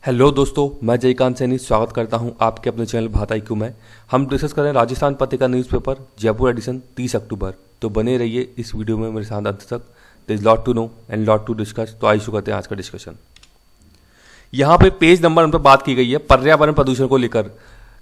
Hello दोस्तों, मैं जयकांत सैनी स्वागत करता हूं आपके अपने चैनल भारत IQ में। हम डिस्कस करें राजस्थान पत्रिका न्यूज़पेपर जयपुर एडिशन 30 अक्टूबर। तो बने रहिए इस वीडियो में मेरे साथ अंत तक। There is lot to know and lot to discuss. तो आइए शुरू करते हैं आज का डिस्कशन। यहाँ पे पेज नंबर पर बात की गई है पर्यावरण प्रदूषण को लेकर।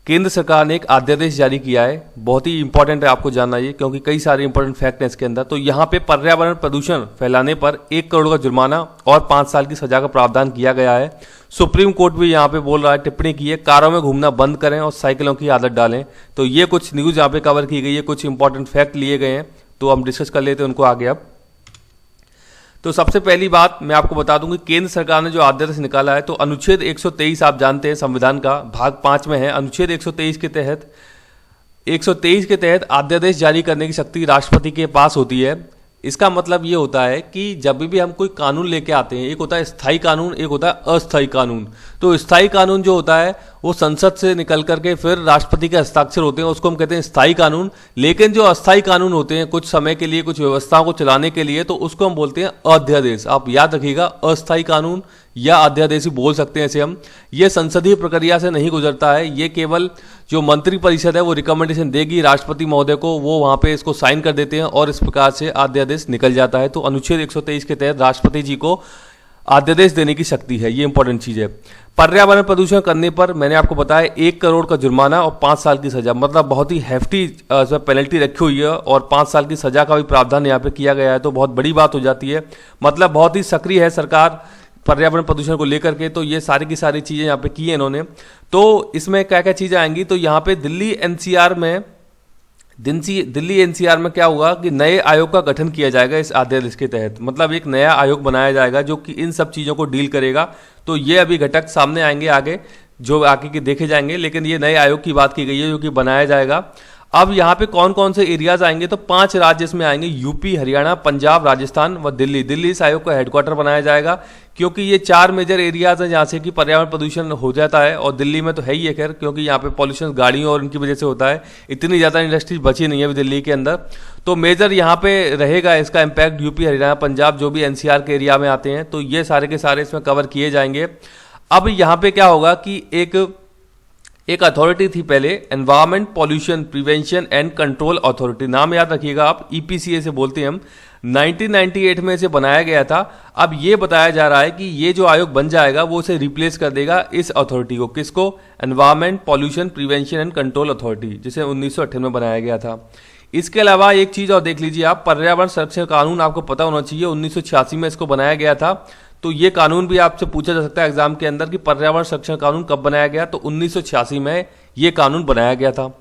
केंद्र सरकार ने एक अध्यादेश जारी किया है, बहुत ही इंपॉर्टेंट है आपको जानना ये, क्योंकि कई सारे इंपॉर्टेंट फैक्ट हैं इसके अंदर। तो यहाँ पे पर्यावरण प्रदूषण फैलाने पर 1 करोड़ का जुर्माना और 5 साल की सजा का प्रावधान किया गया है। सुप्रीम कोर्ट भी यहाँ पे बोल रहा है, टिप्पणी की है, कारों में घूमना बंद करें और साइकिलों की आदत डालें। तो ये कुछ न्यूज़ यहाँ पे कवर की गई है, कुछ इंपॉर्टेंट फैक्ट लिए गए हैं, तो हम डिस्कस कर लेते हैं उनको आगे अब। तो सबसे पहली बात मैं आपको बता दूं कि केंद्र सरकार ने जो आदेश निकाला है, तो अनुच्छेद 123 आप जानते हैं संविधान का भाग 5 में है। अनुच्छेद 123 के तहत अध्यादेश जारी करने की शक्ति राष्ट्रपति के पास होती है। इसका मतलब ये होता है कि जब भी हम कोई कानून लेके आते हैं, एक होता है स्थायी कानून, एक होता है अस्थायी कानून। तो स्थायी कानून जो होता है वो संसद से निकल करके फिर राष्ट्रपति के हस्ताक्षर होते हैं, उसको हम कहते हैं स्थायी कानून। लेकिन जो अस्थायी कानून होते हैं कुछ समय के लिए, कुछ व्यवस्थाओं को चलाने के लिए, तो उसको हम बोलते हैं अध्यादेश। आप याद रखिएगा, अस्थायी कानून या अध्यादेश ही बोल सकते हैं इसे हम। ये संसदीय प्रक्रिया से नहीं गुजरता है, ये केवल जो मंत्री परिषद है वो रिकमेंडेशन देगी राष्ट्रपति महोदय को, वो वहां पे इसको साइन कर देते हैं और इस प्रकार से अध्यादेश निकल जाता है। तो अनुच्छेद 123 के तहत राष्ट्रपति जी को अध्यादेश देने की शक्ति है, ये इंपॉर्टेंट चीज है। पर्यावरण प्रदूषण करने पर मैंने आपको बताया 1 करोड़ का जुर्माना और 5 साल की सजा, मतलब बहुत ही हैफ्टी पेनल्टी रखी हुई है और 5 साल की सजा का भी प्रावधान यहाँ पे किया गया है। तो बहुत बड़ी बात हो जाती है, मतलब बहुत ही सक्रिय है सरकार पर्यावरण प्रदूषण को लेकर के। तो ये सारी की सारी चीजें यहाँ पे की है इन्होंने। तो इसमें क्या क्या चीजें आएंगी, तो यहाँ पे दिल्ली एनसीआर में क्या होगा कि नए आयोग का गठन किया जाएगा इस अध्यादेश के तहत। मतलब एक नया आयोग बनाया जाएगा जो कि इन सब चीजों को डील करेगा। तो ये अभी घटक सामने आएंगे आगे, जो आगे के देखे जाएंगे, लेकिन ये नए आयोग की बात की गई है जो कि बनाया जाएगा। अब यहाँ पे कौन कौन से एरियाज आएंगे, तो 5 राज्य इसमें आएंगे, यूपी, हरियाणा, पंजाब, राजस्थान व दिल्ली। दिल्ली इस आयोग का हेडक्वार्टर बनाया जाएगा, क्योंकि ये 4 मेजर एरियाज हैं जहाँ से कि पर्यावरण प्रदूषण हो जाता है। और दिल्ली में तो है ही है खैर, क्योंकि यहाँ पे पॉल्यूशन गाड़ियों और इनकी वजह से होता है। इतनी ज़्यादा इंडस्ट्रीज बची नहीं है अभी दिल्ली के अंदर। तो मेजर यहाँ पे रहेगा इसका इम्पैक्ट यूपी, हरियाणा, पंजाब, जो भी एनसीआर के एरिया में आते हैं। तो ये सारे के सारे इसमें कवर किए जाएंगे। अब यहाँ पे क्या होगा कि एक अथॉरिटी थी पहले, environment pollution prevention and control authority, नाम याद रखिएगा आप, EPCA से बोलते हैं हम। 1998 में इसे बनाया गया था। अब ये बताया जा रहा है कि ये जो आयोग बन जाएगा वो इसे रिप्लेस कर देगा, इस अथॉरिटी को। किसको? Environment pollution prevention and control authority, जिसे 1998 में बनाया गया था। इसके अलावा एक चीज और देख लीजिए आप, पर्यावरण संरक्षण कानून आपको पता होना चाहिए, 1986 में इसको बनाया गया था। तो ये कानून भी आपसे पूछा जा सकता है एग्जाम के अंदर कि पर्यावरण संरक्षण कानून कब बनाया गया, तो 1986 में ये कानून बनाया गया था।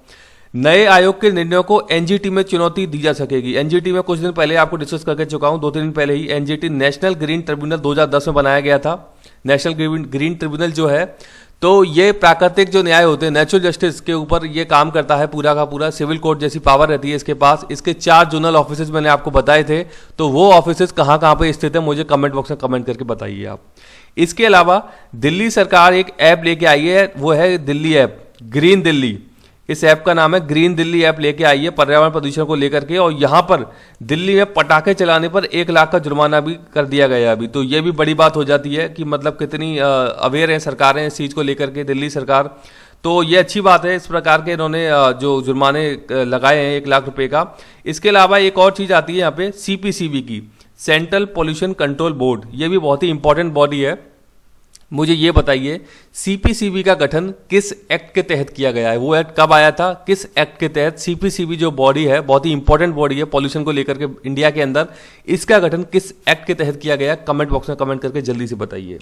नए आयोग के निर्णयों को NGT में चुनौती दी जा सकेगी। NGT में कुछ दिन पहले आपको डिस्कस करके चुका हूं, 2-3 दिन पहले ही। NGT नेशनल ग्रीन ट्रिब्यूनल 2010 में बनाया गया था। नेशनल ग्रीन ट्रिब्यूनल जो है, तो ये प्राकृतिक जो न्याय होते हैं, नेचुरल जस्टिस के ऊपर ये काम करता है पूरा का पूरा। सिविल कोर्ट जैसी पावर रहती है इसके पास। इसके 4 जोनल ऑफिसेज मैंने आपको बताए थे, तो वो ऑफिसेज कहाँ कहाँ पे स्थित है मुझे कमेंट बॉक्स में कमेंट करके बताइए आप। इसके अलावा दिल्ली सरकार एक ऐप लेके आई है, वो है दिल्ली ऐप, ग्रीन दिल्ली। इस ऐप का नाम है ग्रीन दिल्ली ऐप, लेके आई है पर्यावरण प्रदूषण को लेकर के। और यहाँ पर दिल्ली में पटाखे चलाने पर 1 लाख का जुर्माना भी कर दिया गया अभी। तो ये भी बड़ी बात हो जाती है कि मतलब कितनी अवेयर है सरकारें इस चीज़ को लेकर के, दिल्ली सरकार। तो ये अच्छी बात है, इस प्रकार के इन्होंने जो जुर्माने लगाए हैं 1 लाख रुपए का। इसके अलावा एक और चीज़ आती है यहाँ पे, CPCB की, सेंट्रल पॉल्यूशन कंट्रोल बोर्ड। ये भी बहुत ही इंपॉर्टेंट बॉडी है। मुझे ये बताइए, CPCB का गठन किस एक्ट के तहत किया गया है? वो एक्ट कब आया था, किस एक्ट के तहत? CPCB जो बॉडी है, बहुत ही इंपॉर्टेंट बॉडी है पॉल्यूशन को लेकर के इंडिया के अंदर, इसका गठन किस एक्ट के तहत किया गया? कमेंट बॉक्स में कमेंट करके जल्दी से बताइए।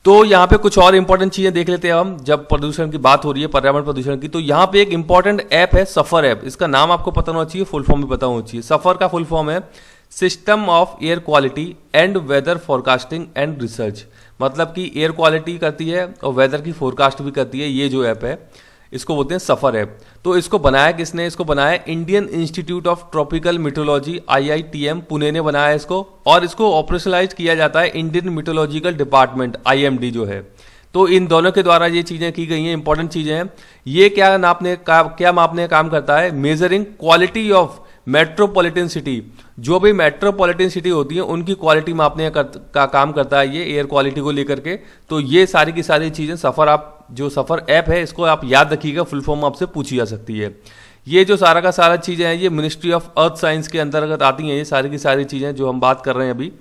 तो यहाँ पे कुछ और इंपॉर्टेंट चीजें देख लेते हैं हम, जब प्रदूषण की बात हो रही है, पर्यावरण प्रदूषण की। तो यहाँ पे एक इंपॉर्टेंट ऐप है, सफर ऐप। इसका नाम आपको पता होना चाहिए, फुल फॉर्म भी पता होना चाहिए। सफर का फुल फॉर्म है system of air quality and weather forecasting and research. मतलब कि एयर क्वालिटी करती है और वेदर की फोरकास्ट भी करती है। ये जो ऐप है इसको बोलते हैं सफर ऐप। तो इसको बनाया किसने? इसको बनाया Indian Institute of Tropical Meteorology, IITM Pune ने बनाया इसको। और इसको ऑपरेशनलाइज किया जाता है इंडियन मीटरोलॉजिकल डिपार्टमेंट, IMD जो है। तो इन दोनों के द्वारा ये चीजें की गई हैं, इंपॉर्टेंट चीजें हैं। ये क्या मापने का काम करता है? Measuring quality of metropolitan city, जो भी मेट्रोपॉलिटन सिटी होती है उनकी क्वालिटी मापने का काम करता है ये एयर क्वालिटी को लेकर के। तो ये सारी की सारी चीज़ें सफ़र, आप जो सफ़र ऐप है इसको आप याद रखिएगा, फुल फॉर्म आपसे पूछी जा सकती है। ये जो सारा का सारा चीज़ें हैं ये मिनिस्ट्री ऑफ अर्थ साइंस के अंतर्गत आती हैं, ये सारी की सारी चीज़ें जो हम बात कर रहे हैं अभी।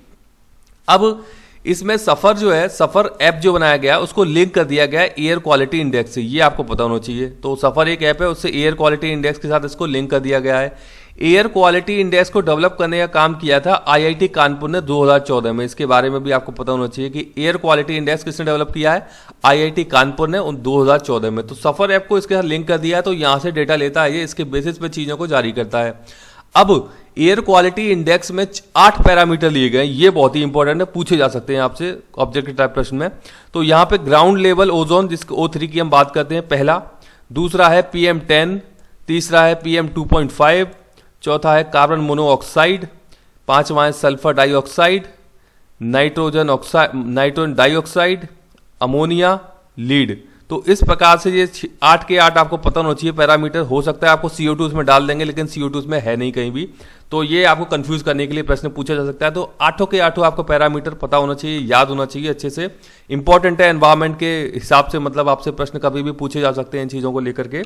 अब इसमें सफ़र जो है, सफ़र ऐप जो बनाया गया उसको लिंक कर दिया गया है एयर क्वालिटी इंडेक्स से, ये आपको पता होना चाहिए। तो सफ़र एक ऐप है, उससे एयर क्वालिटी इंडेक्स के साथ इसको लिंक कर दिया गया है। एयर क्वालिटी इंडेक्स को डेवलप करने का काम किया था आईआईटी कानपुर ने 2014 में। इसके बारे में भी आपको पता होना चाहिए कि एयर क्वालिटी इंडेक्स किसने डेवलप किया है, आईआईटी कानपुर ने 2014 में। तो सफ़र ऐप को इसके साथ लिंक कर दिया है, तो यहाँ से डेटा लेता है ये, इसके बेसिस पे चीज़ों को जारी करता है। अब एयर क्वालिटी इंडेक्स में 8 पैरामीटर लिए गए, ये बहुत ही इंपॉर्टेंट है, पूछे जा सकते हैं आपसे ऑब्जेक्टिव टाइप प्रश्न में। तो यहाँ पे ग्राउंड लेवल ओजोन, जिसको O3 की हम बात करते हैं, पहला। दूसरा है PM10, तीसरा है PM2.5, चौथा है कार्बन मोनोऑक्साइड, पांचवा है sulphur dioxide, nitrogen dioxide, ammonia, lead. तो इस प्रकार से ये 8 के 8 आपको पता होना चाहिए पैरामीटर। हो सकता है आपको CO2 उसमें डाल देंगे, लेकिन CO2 उसमें है नहीं कहीं भी, तो ये आपको कंफ्यूज करने के लिए प्रश्न पूछा जा सकता है। तो 8 के 8 आपको पैरामीटर पता होना चाहिए, याद होना चाहिए अच्छे से, इंपॉर्टेंट है एनवायरमेंट के हिसाब से, मतलब आपसे प्रश्न कभी भी पूछे जा सकते हैं इन चीज़ों को लेकर के।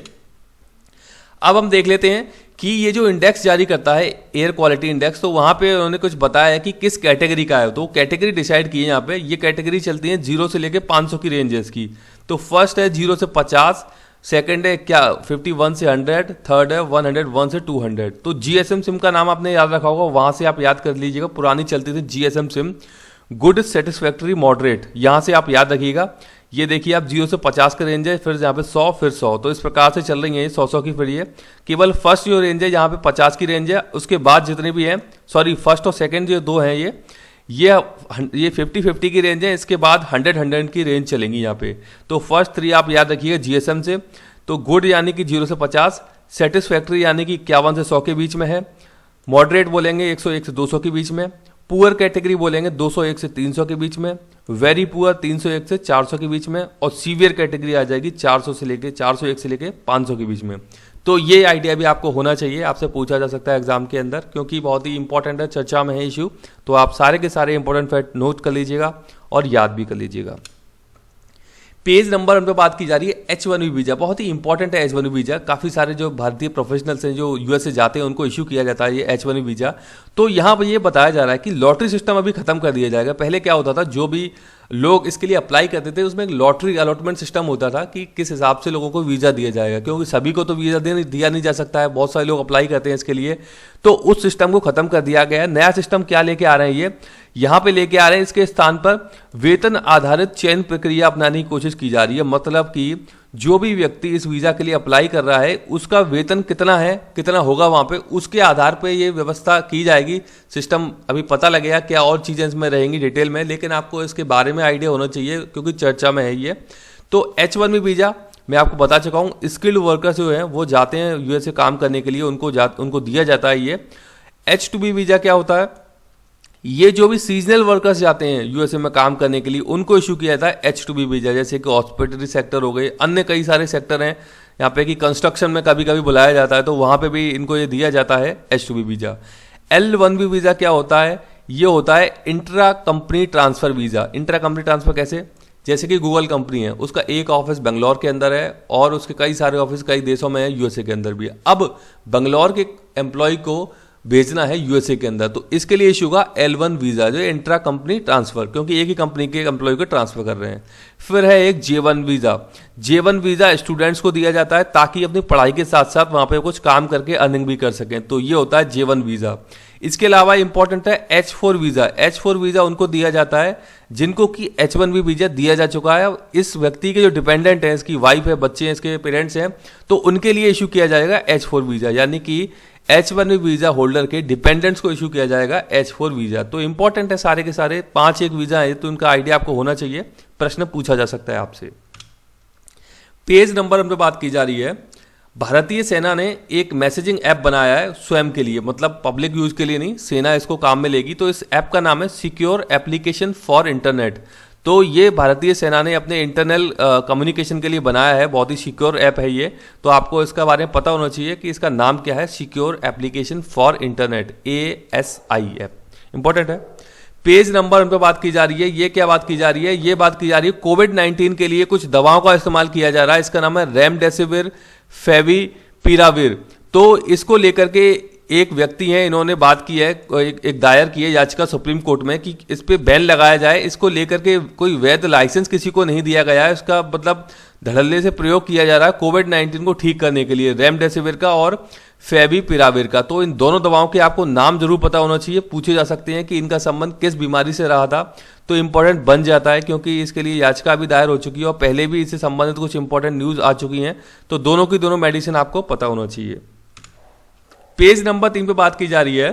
अब हम देख लेते हैं कि ये जो इंडेक्स जारी करता है एयर क्वालिटी इंडेक्स, तो वहाँ पे उन्होंने कुछ बताया है कि किस कैटेगरी का है। तो कैटेगरी डिसाइड की है यहाँ पे, ये कैटेगरी चलती है 0 से लेके 500 की रेंजेस की। तो फर्स्ट है 0 से 50, सेकंड है 51 से 100, थर्ड है 101 से 200। तो GSM सिम का नाम आपने याद रखा होगा, वहाँ से आप याद कर लीजिएगा, पुरानी चलती थी GSM SIM, good, satisfactory, moderate, यहाँ से आप याद रखिएगा। ये देखिए आप 0 से 50 का रेंज है, फिर यहाँ पे 100, फिर 100, तो इस प्रकार से चल रही है ये 100 की। फिर ये केवल फर्स्ट जो रेंज है यहाँ पे 50 की रेंज है, उसके बाद जितने भी हैं, सॉरी फर्स्ट और सेकंड जो दो हैं ये 50-50 की रेंज है, इसके बाद 100 की रेंज चलेंगी यहाँ पे। तो फर्स्ट 3 आप याद रखिएगा GSM से। तो गुड यानी कि 0 से 50, सेटिस्फैक्ट्री यानी कि 51 से 100 के बीच में है, मॉडरेट बोलेंगे 101 से 200 के बीच में, पुअर कैटेगरी बोलेंगे 201 से 300 के बीच में, वेरी पुअर 301 से 400 के बीच में, और सीवियर कैटेगरी आ जाएगी 401 से लेके 500 के बीच में। तो ये आइडिया भी आपको होना चाहिए, आपसे पूछा जा सकता है एग्जाम के अंदर, क्योंकि बहुत ही इंपॉर्टेंट है, चर्चा में है इशू। तो आप सारे के सारे इंपॉर्टेंट फैक्ट नोट कर लीजिएगा और याद भी कर लीजिएगा। पेज नंबर हम पे बात की जा रही है H1B वीजा, बहुत ही इंपॉर्टेंट है H1B वीजा। काफ़ी सारे जो भारतीय प्रोफेशनल्स हैं जो US से जाते हैं उनको इशू किया जाता है ये H1B वीजा। तो यहाँ पर ये बताया जा रहा है कि लॉटरी सिस्टम अभी खत्म कर दिया जाएगा। पहले क्या होता था, जो भी लोग इसके लिए अप्लाई करते थे उसमें एक लॉटरी अलॉटमेंट सिस्टम होता था कि किस हिसाब से लोगों को वीज़ा दिया जाएगा, क्योंकि सभी को तो वीज़ा दिया नहीं जा सकता है, बहुत सारे लोग अप्लाई करते हैं इसके लिए। तो उस सिस्टम को खत्म कर दिया गया है। नया सिस्टम क्या लेके आ रहे हैं, ये यहाँ पे लेके आ रहे हैं, इसके स्थान पर वेतन आधारित चयन प्रक्रिया अपनाने की कोशिश की जा रही है। मतलब कि जो भी व्यक्ति इस वीज़ा के लिए अप्लाई कर रहा है उसका वेतन कितना है, कितना होगा वहाँ पे, उसके आधार पे ये व्यवस्था की जाएगी। सिस्टम अभी पता लगेगा क्या और चीज़ें इसमें रहेंगी डिटेल में, लेकिन आपको इसके बारे में आइडिया होना चाहिए क्योंकि चर्चा में है ये। तो H1B वीज़ा मैं आपको बता चुका हूँ, स्किल्ड वर्कर्स जो हैं वो जाते हैं US से काम करने के लिए, उनको दिया जाता है ये। H2B वीज़ा क्या होता है, ये जो भी सीजनल वर्कर्स जाते हैं USA में काम करने के लिए उनको इशू किया जाता है H2B वीजा, जैसे कि हॉस्पिटल सेक्टर हो गए, अन्य कई सारे सेक्टर हैं यहाँ पे कि कंस्ट्रक्शन में कभी कभी बुलाया जाता है, तो वहाँ पे भी इनको ये दिया जाता है H2B वीजा। L1B वीज़ा क्या होता है, ये होता है intra company transfer visa. Intra company transfer कैसे, जैसे कि गूगल कंपनी है, उसका एक ऑफिस बेंगलोर के अंदर है और उसके कई सारे ऑफिस कई देशों में है, USA के अंदर भी। अब बेंगलोर के एम्प्लॉय को भेजना है USA के अंदर, तो इसके लिए इशू होगा L1 वीज़ा, जो इंट्रा कंपनी ट्रांसफ़र, क्योंकि एक ही कंपनी के एम्प्लॉय को ट्रांसफ़र कर रहे हैं। फिर है एक J1 visa. J1 visa students को दिया जाता है ताकि अपनी पढ़ाई के साथ साथ वहाँ पे कुछ काम करके अर्निंग भी कर सकें, तो ये होता है J1 वीज़ा। इसके अलावा इंपॉर्टेंट है H4 वीज़ा। H4 वीज़ा उनको दिया जाता है जिनको कि H1B वीज़ा दिया जा चुका है। इस व्यक्ति के जो डिपेंडेंट हैं, इसकी वाइफ है, बच्चे हैं, इसके पेरेंट्स हैं, तो उनके लिए इशू किया जाएगा H4 वीज़ा, यानी कि H1B वीज़ा होल्डर के डिपेंडेंट्स को इशू किया जाएगा H4 वीज़ा। तो इंपॉर्टेंट है सारे के सारे, 5 वीज़ा है, तो उनका आइडिया आपको होना चाहिए, प्रश्न पूछा जा सकता है आपसे। पेज नंबर हम पे बात की जा रही है, भारतीय सेना ने एक मैसेजिंग ऐप बनाया है स्वयं के लिए, मतलब पब्लिक यूज के लिए नहीं, सेना इसको काम में लेगी। तो इस ऐप का नाम है सिक्योर एप्लीकेशन फॉर इंटरनेट। तो ये भारतीय सेना ने अपने इंटरनल कम्युनिकेशन के लिए बनाया है, बहुत ही सिक्योर ऐप है ये। तो आपको इसका बारे में पता होना चाहिए कि इसका नाम क्या है, secure application for internet, ASI app, important है। पेज नंबर उन पर बात की जा रही है, ये क्या बात की जा रही है, ये बात की जा रही है कोविड-19 के लिए कुछ दवाओं का इस्तेमाल किया जा रहा है, इसका नाम है रेमडेसिविर, फेविपिराविर। तो इसको लेकर के एक व्यक्ति हैं, इन्होंने बात की है, एक दायर की है याचिका सुप्रीम कोर्ट में कि इस पे बैन लगाया जाए। इसको लेकर के कोई वैध लाइसेंस किसी को नहीं दिया गया है, इसका मतलब धड़ल्ले से प्रयोग किया जा रहा है कोविड-19 को ठीक करने के लिए, रेमडेसिविर का और फेविपिराविर का। तो इन दोनों दवाओं के आपको नाम जरूर पता होना चाहिए, पूछे जा सकते हैं कि इनका संबंध किस बीमारी से रहा था, तो इंपॉर्टेंट बन जाता है क्योंकि इसके लिए याचिका भी दायर हो चुकी है और पहले भी इससे संबंधित कुछ इंपॉर्टेंट न्यूज आ चुकी हैं। तो दोनों की दोनों मेडिसिन आपको पता होना चाहिए। पेज नंबर 3 पे बात की जा रही है,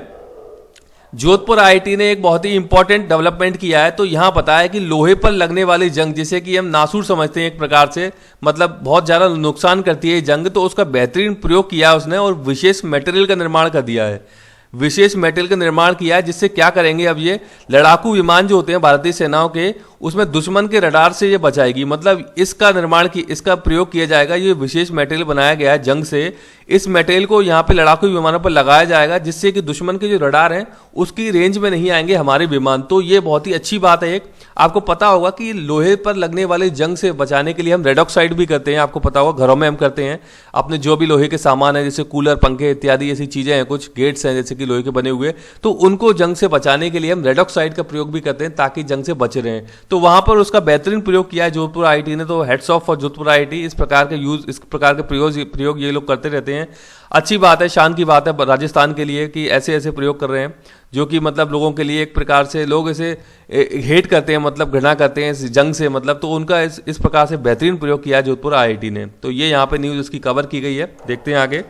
जोधपुर IIT ने एक बहुत ही इंपॉर्टेंट डेवलपमेंट किया है। तो यहां पता है कि लोहे पर लगने वाली जंग, जिसे कि हम नासूर समझते हैं एक प्रकार से, मतलब बहुत ज्यादा नुकसान करती है जंग, तो उसका बेहतरीन प्रयोग किया है उसने और विशेष मटेरियल का निर्माण कर दिया है, विशेष मेटल का निर्माण किया है, जिससे क्या करेंगे, अब ये लड़ाकू विमान जो होते हैं भारतीय सेनाओं के, उसमें दुश्मन के रडार से ये बचाएगी। मतलब इसका निर्माण की, इसका प्रयोग किया जाएगा, ये विशेष मटेरियल बनाया गया है जंग से, इस मटेरियल को यहाँ पे लड़ाकू विमानों पर लगाया जाएगा, जिससे कि दुश्मन के जो रडार हैं उसकी रेंज में नहीं आएंगे हमारे विमान। तो ये बहुत ही अच्छी बात है। एक आपको पता होगा कि लोहे पर लगने वाले जंग से बचाने के लिए हम रेड ऑक्साइड भी करते हैं, आपको पता होगा, घरों में हम करते हैं, अपने जो भी लोहे के सामान है जैसे कूलर, पंखे इत्यादि ऐसी चीजें हैं, कुछ गेट्स हैं जैसे कि लोहे के बने हुए, तो उनको जंग से बचाने के लिए हम रेड ऑक्साइड का प्रयोग भी करते हैं ताकि जंग से बचे रहें। तो वहां पर उसका बेहतरीन प्रयोग किया है जोधपुर IIT ने। तो heads of for Jodhpur IIT, इस प्रकार के प्रयोग ये लोग करते रहते हैं। अच्छी बात है, शान की बात है राजस्थान के लिए कि ऐसे ऐसे प्रयोग कर रहे हैं जो कि मतलब लोगों के लिए एक प्रकार से लोग इसे हेट करते हैं, मतलब घृणा करते हैं इस जंग से, मतलब तो उनका इस प्रकार से बेहतरीन प्रयोग किया है जोधपुर IIT ने। तो ये यहाँ पे न्यूज इसकी कवर की गई है। देखते हैं आगे,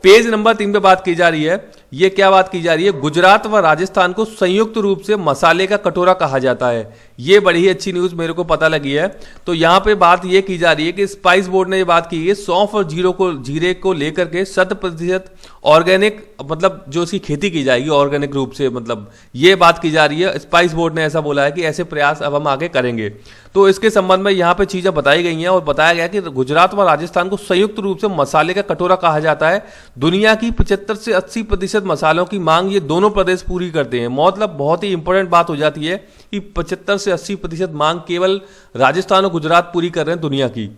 पेज नंबर 3 पे बात की जा रही है। ये क्या बात की जा रही है, गुजरात व राजस्थान को संयुक्त रूप से मसाले का कटोरा कहा जाता है। ये बड़ी ही अच्छी न्यूज मेरे को पता लगी है। तो यहाँ पे बात ये की जा रही है कि स्पाइस बोर्ड ने ये बात की है, सौंफ और जीरे को लेकर के 100% ऑर्गेनिक, मतलब जो उसकी खेती की जाएगी ऑर्गेनिक रूप से, मतलब ये बात की जा रही है। स्पाइस बोर्ड ने ऐसा बोला है कि ऐसे प्रयास अब हम आगे करेंगे। तो इसके संबंध में यहाँ पे चीजें बताई गई हैं और बताया गया कि गुजरात व राजस्थान को संयुक्त रूप से मसाले का कटोरा कहा जाता है। दुनिया की 75 से 80% मसालों की मांग ये दोनों प्रदेश पूरी करते हैं। मतलब बहुत ही इंपॉर्टेंट बात हो जाती है कि 75 से 80% मांग केवल राजस्थान और गुजरात पूरी कर रहे हैं दुनिया की।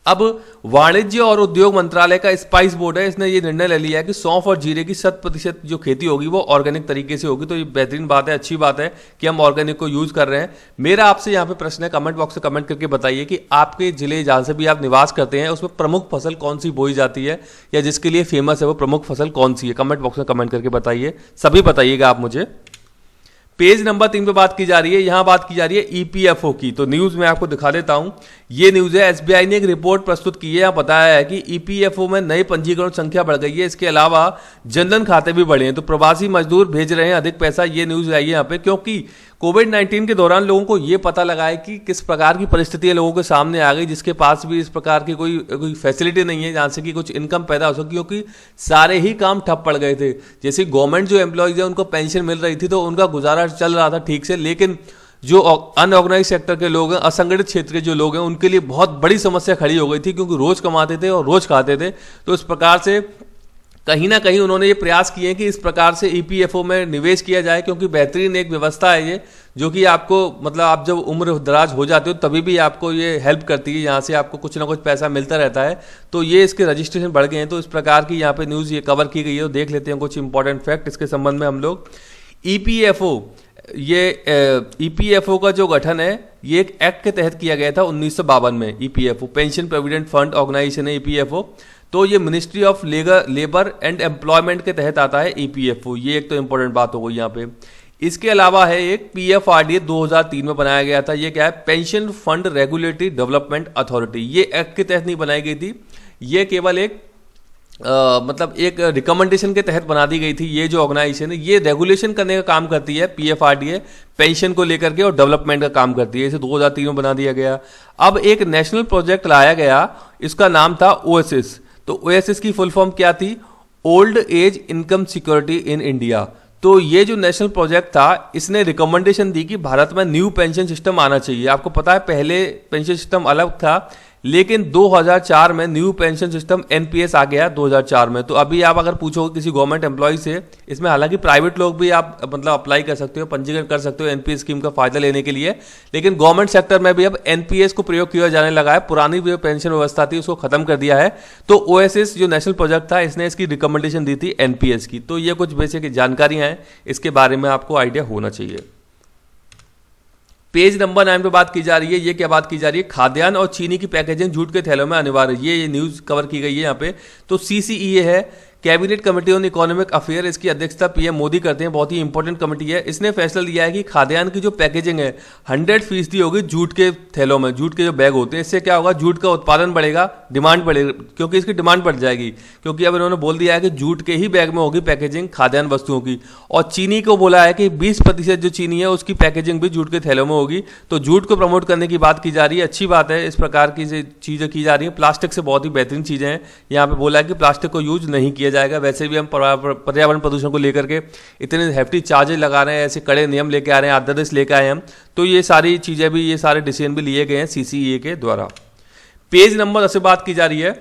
अब वाणिज्य और उद्योग मंत्रालय का स्पाइस बोर्ड है, इसने ये निर्णय ले लिया है कि सौंफ और जीरे की 100% जो खेती होगी वो ऑर्गेनिक तरीके से होगी। तो ये बेहतरीन बात है, अच्छी बात है कि हम ऑर्गेनिक को यूज कर रहे हैं। मेरा आपसे यहाँ पे प्रश्न है, कमेंट बॉक्स में कमेंट करके बताइए कि आपके जिले जहां से भी आप निवास करते हैं उसमें प्रमुख फसल कौन सी बोई जाती है, या जिसके लिए फेमस है वो प्रमुख फसल कौन सी है। कमेंट बॉक्स में कमेंट करके बताइए, सभी बताइएगा आप मुझे। पेज नंबर 3 पे बात की जा रही है, यहां बात की जा रही है EPFO की। तो न्यूज में आपको दिखा देता हूं, ये न्यूज है, SBI ने एक रिपोर्ट प्रस्तुत की है। यहां बताया है कि EPFO में नए पंजीकरण संख्या बढ़ गई है, इसके अलावा जनधन खाते भी बढ़े हैं। तो प्रवासी मजदूर भेज रहे हैं अधिक पैसा, ये न्यूज आई है यहाँ पे, क्योंकि कोविड-19 के दौरान लोगों को ये पता लगा है कि किस प्रकार की परिस्थितियां लोगों के सामने आ गई, जिसके पास भी इस प्रकार की कोई फैसिलिटी नहीं है जहां से कि कुछ इनकम पैदा हो सके, क्योंकि सारे ही काम ठप पड़ गए थे। जैसे गवर्नमेंट जो एम्प्लॉयज है उनको पेंशन मिल रही थी तो उनका गुजारा चल रहा था ठीक से, लेकिन जो अनऑर्गेनाइज सेक्टर के लोग हैं, असंगठित क्षेत्र के जो लोग हैं, उनके लिए बहुत बड़ी समस्या खड़ी हो गई थी, क्योंकि रोज कमाते थे और रोज खाते थे। तो इस प्रकार से कहीं ना कहीं उन्होंने ये प्रयास किए कि इस प्रकार से EPFO में निवेश किया जाए, क्योंकि बेहतरीन एक व्यवस्था है ये, जो कि आपको मतलब आप जब उम्र दराज हो जाते हो तभी भी आपको ये हेल्प करती है, यहाँ से आपको कुछ ना कुछ पैसा मिलता रहता है। तो ये इसके रजिस्ट्रेशन बढ़ गए हैं। तो इस प्रकार की यहाँ पे न्यूज़ ये कवर की गई है। तो देख लेते हैं कुछ इंपॉर्टेंट फैक्ट इसके संबंध में हम लोग। EPFO, ये EPFO का जो गठन है ये एक एक्ट के तहत किया गया था 1952 में। EPFO pension provident fund organisation है EPFO। तो ये ministry of labour and employment के तहत आता है EPFO। ये एक तो इंपॉर्टेंट बात हो गई यहाँ पे। इसके अलावा है एक PFRDA 2003 में बनाया गया था। ये क्या है, pension fund regulatory development authority. ये एक्ट के तहत नहीं बनाई गई थी, ये केवल एक मतलब एक रिकमेंडेशन के तहत बना दी गई थी। ये जो ऑर्गेनाइजेशन है ये रेगुलेशन करने का काम करती है, PFRDA पेंशन को लेकर के और डेवलपमेंट का काम करती है। इसे 2003 में बना दिया गया। अब एक नेशनल प्रोजेक्ट लाया गया, इसका नाम था ओएसिस। तो ओएसिस की फुल फॉर्म क्या थी, old age income security in India. तो ये जो नेशनल प्रोजेक्ट था, इसने रिकमेंडेशन दी कि भारत में न्यू पेंशन सिस्टम आना चाहिए। आपको पता है पहले पेंशन सिस्टम अलग था, लेकिन 2004 में न्यू पेंशन सिस्टम एनपीएस आ गया 2004 में। तो अभी आप अगर पूछोगे किसी गवर्नमेंट एम्प्लॉय से, इसमें हालांकि प्राइवेट लोग भी आप मतलब अप्लाई कर सकते हो, पंजीकरण कर सकते हो एनपीएस स्कीम का फायदा लेने के लिए, लेकिन गवर्नमेंट सेक्टर में भी अब एनपीएस को प्रयोग किया जाने लगा है। पुरानी जो पेंशन व्यवस्था थी उसको खत्म कर दिया है। तो ओएसएस जो नेशनल प्रोजेक्ट था, इसने इसकी रिकमेंडेशन दी थी एनपीएस की। तो ये कुछ बेसिक जानकारियां हैं, इसके बारे में आपको आइडिया होना चाहिए। पेज नंबर 9 पे बात की जा रही है। ये क्या बात की जा रही है? खाद्यान्न और चीनी की पैकेजिंग जूट के थैलों में अनिवार्य। ये न्यूज कवर की गई है यहाँ पे। तो सीसीईए है, cabinet committee on economic affair, इसकी अध्यक्षता पीएम मोदी करते हैं। बहुत ही इंपॉर्टेंट कमेटी है। इसने फैसला लिया है कि खाद्यान्न की जो पैकेजिंग है 100% होगी जूट के थैलों में, जूट के जो बैग होते हैं। इससे क्या होगा? जूट का उत्पादन बढ़ेगा, डिमांड बढ़ेगा, क्योंकि इसकी डिमांड बढ़ जाएगी, क्योंकि अब इन्होंने बोल दिया है कि जूट के ही बैग में होगी पैकेजिंग खाद्यान्न वस्तुओं की। और चीनी को बोला है कि 20% जो चीनी है उसकी पैकेजिंग भी जूट के थैलों में होगी। तो जूट को प्रमोट करने की बात की जा रही है, अच्छी बात है। इस प्रकार की चीजें की जा रही है। प्लास्टिक से बहुत ही बेहतरीन चीजें हैं। यहाँ पे बोला है कि प्लास्टिक को यूज नहीं किया जाएगा। वैसे भी हम पर्यावरण प्रदूषण को लेकर के इतने हैफ्टी चार्जेस लगा रहे हैं, ऐसे कड़े नियम लेके आ रहे हैं, अध्यादेश लेके आए हम। तो ये सारी चीजें भी, ये सारे डिसीजन भी लिए गए हैं सीसीईए के द्वारा। पेज नंबर 10 से बात की जा रही है।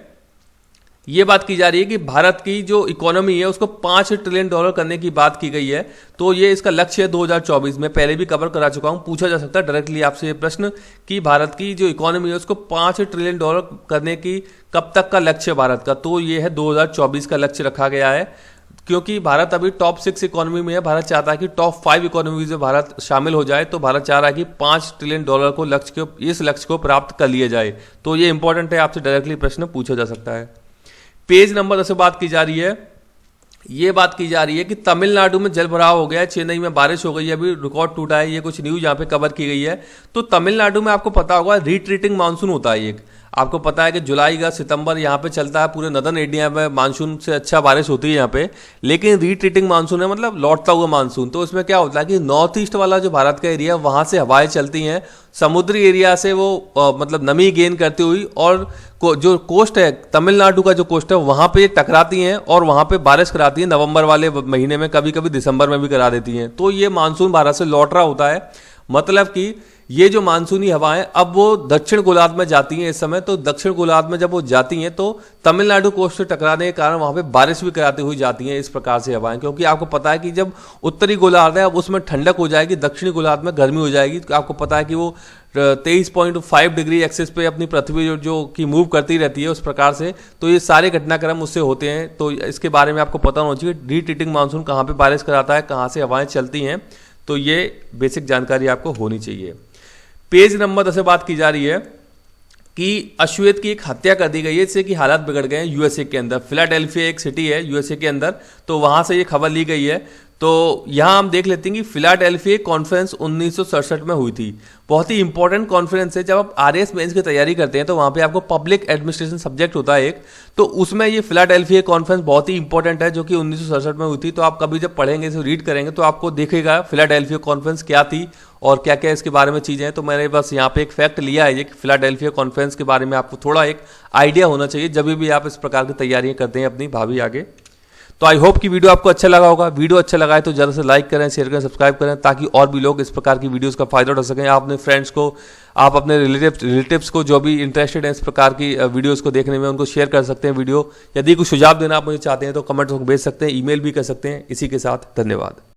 ये बात की जा रही है कि भारत की जो इकोनॉमी है उसको $5 ट्रिलियन करने की बात की गई है। तो ये इसका लक्ष्य है 2024 में। पहले भी कवर करा चुका हूं, पूछा जा सकता है डायरेक्टली आपसे ये प्रश्न कि भारत की जो इकोनॉमी है उसको $5 ट्रिलियन करने की कब तक का लक्ष्य है भारत का? तो ये है 2024 का लक्ष्य रखा गया है, क्योंकि भारत अभी टॉप 6 इकोनॉमी में है। भारत चाहता है कि टॉप 5 इकोनॉमीज में भारत शामिल हो जाए। तो भारत चाह रहा है कि $5 ट्रिलियन को इस लक्ष्य को प्राप्त कर लिया जाए। तो ये इंपॉर्टेंट है, आपसे डायरेक्टली प्रश्न पूछा जा सकता है। पेज नंबर 10 से बात की जा रही है। ये बात की जा रही है कि तमिलनाडु में जलभराव हो गया है, चेन्नई में बारिश हो गई है, अभी रिकॉर्ड टूटा है। ये कुछ न्यूज यहाँ पे कवर की गई है। तो तमिलनाडु में आपको पता होगा रिट्रीटिंग मानसून होता है एक। आपको पता है कि जुलाई का सितंबर यहाँ पे चलता है, पूरे नदर्न इंडिया में मानसून से अच्छा बारिश होती है यहाँ पे। लेकिन रिट्रीटिंग मानसून है, मतलब लौटता हुआ मानसून। तो इसमें क्या होता है कि नॉर्थ ईस्ट वाला जो भारत का एरिया है वहां से हवाएं चलती हैं, समुद्री एरिया से वो मतलब नमी गेन करती हुई, और जो कोस्ट है, तमिलनाडु का जो कोस्ट है, वहां पे टकराती हैं और वहां पे बारिश कराती हैं नवंबर वाले महीने में, कभी कभी दिसंबर में भी करा देती हैं। तो ये मानसून भारत से लौट रहा होता है। मतलब कि ये जो मानसूनी हवाएं अब वो दक्षिण गोलार्ध में जाती हैं इस समय। तो दक्षिण गोलार्ध में जब वो जाती हैं तो तमिलनाडु कोस्ट से टकराने के कारण वहां पे बारिश भी कराती हुई जाती हैं इस प्रकार से हवाएं। क्योंकि आपको पता है कि जब उत्तरी गोलार्ध है अब उसमें ठंडक हो जाएगी, दक्षिणी गोलार्ध में गर्मी हो जाएगी। तो आपको पता है कि वो 23.5 डिग्री एक्सिस पे अपनी पृथ्वी जो कि मूव करती रहती है उस प्रकार से। तो ये सारे घटनाक्रम उससे होते हैं। तो इसके बारे में आपको पता होना चाहिए रिट्रीटिंग मानसून कहाँ पे बारिश कराता है, कहाँ से हवाएं चलती हैं। तो ये बेसिक जानकारी आपको होनी चाहिए। पेज नंबर 10 से बात की जा रही है कि अश्वेत की एक हत्या कर दी गई है, इससे कि हालात बिगड़ गए हैं यूएसए के अंदर। फिलाडेल्फिया एक सिटी है यूएसए के अंदर, तो वहां से ये खबर ली गई है। तो यहां हम देख लेते हैं कि फिलाडेल्फिया कॉन्फ्रेंस 1967 में हुई थी। बहुत ही इंपॉर्टेंट कॉन्फ्रेंस है। जब आप आरएएस मेंस की तैयारी करते हैं तो वहां पे आपको पब्लिक एडमिनिस्ट्रेशन सब्जेक्ट होता है एक, तो उसमें ये फिलाडेल्फिया कॉन्फ्रेंस बहुत ही इंपॉर्टेंट है, जो कि 1967 में हुई थी। तो आप कभी जब पढ़ेंगे, इसे रीड करेंगे, तो आपको दिखेगा फिलाडेल्फिया कॉन्फ्रेंस क्या थी और क्या क्या इसके बारे में चीजें हैं। तो मैंने बस यहाँ पे एक फैक्ट लिया है ये कि फिलाडेल्फिया कॉन्फ्रेंस के बारे में आपको थोड़ा एक आइडिया होना चाहिए जब भी आप इस प्रकार की तैयारियां करते हैं अपनी भावी आगे। तो आई होप कि वीडियो आपको अच्छा लगा होगा। वीडियो अच्छा लगा है तो ज़्यादा से लाइक करें, शेयर करें, सब्सक्राइब करें, ताकि और भी लोग इस प्रकार की वीडियोस का फायदा उठा सकें। आप अपने फ्रेंड्स को, आप अपने रिलेटिव्स को जो भी इंटरेस्टेड हैं इस प्रकार की वीडियोस को देखने में, उनको शेयर कर सकते हैं वीडियो। यदि कुछ सुझाव देना आप मुझे चाहते हैं तो कमेंट्स में भेज सकते हैं, ईमेल भी कर सकते हैं। इसी के साथ धन्यवाद।